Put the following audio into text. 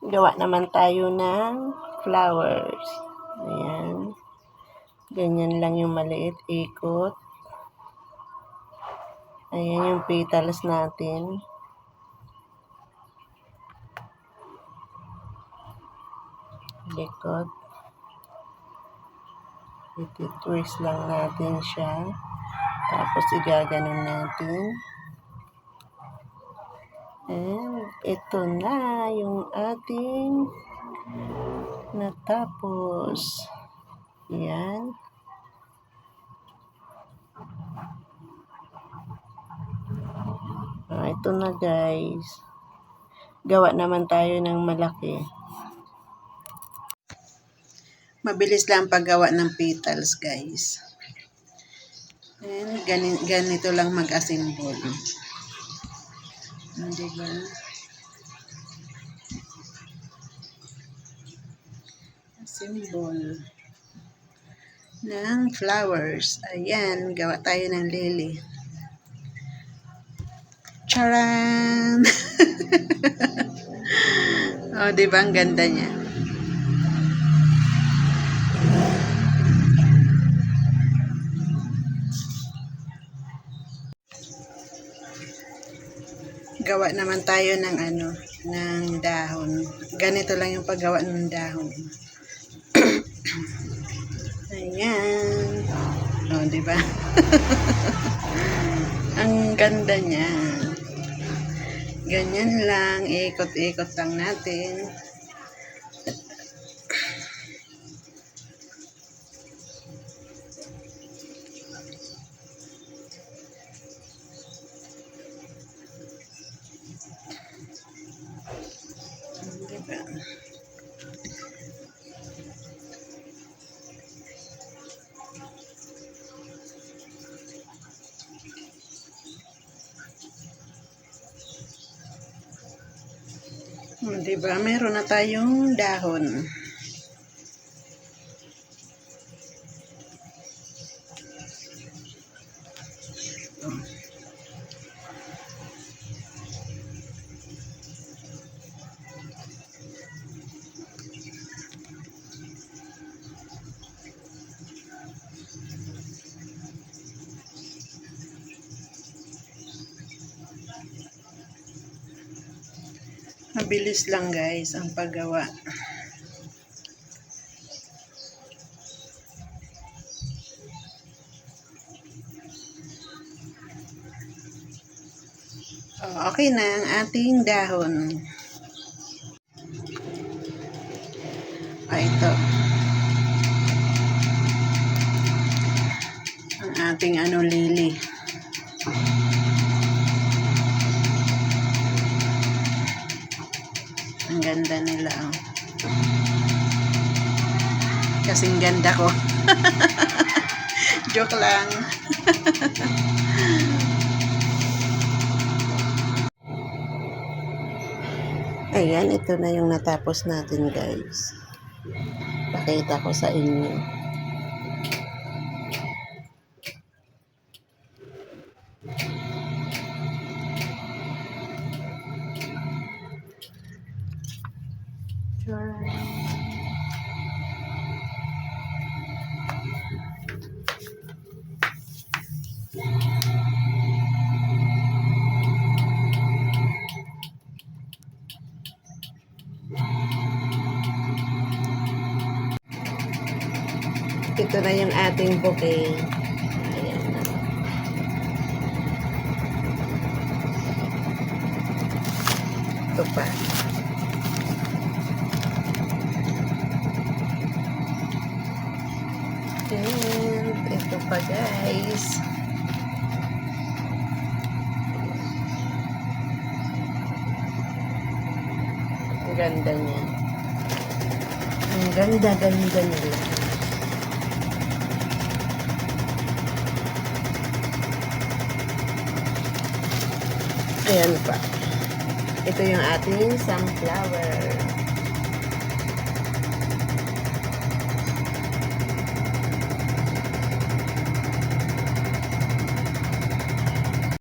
Gawa naman tayo ng flowers. Ayan. Ganyan lang yung maliit, ikot. Ayan yung petals natin. Likod. Iti-twist lang natin siya. Tapos igaganon natin. And ito na yung ating natapos. Yan. Ito na guys. Gawa naman tayo ng malaki. Mabilis lang paggawa ng petals guys. And ganito lang mag-assemble. Diba? Symbol ng flowers. Ayan, gawa tayo ng lily. Charan! Oh, diba ang ganda niya? Gawa naman tayo ng ng dahon. Ganito lang yung paggawa ng dahon. Ayan. Oh, di ba? Ang ganda niya. Ganyan lang, ikot-ikot lang natin. Diba? Diba? Meron na tayong dahon. Mabilis lang guys ang paggawa. Oh, okay na ang ating dahon. Ito. Ang ating lily. Ang ganda nila, oh. Kasing ganda ko. Joke lang. Ayan, ito na yung natapos natin guys. Pakita ko sa inyo. Ito na yung ating bouquet. Ayan na. Ito pa. And ito pa guys. Ang ganda niya. Ang ganda nila. Ayan pa. Ito yung ating sunflower.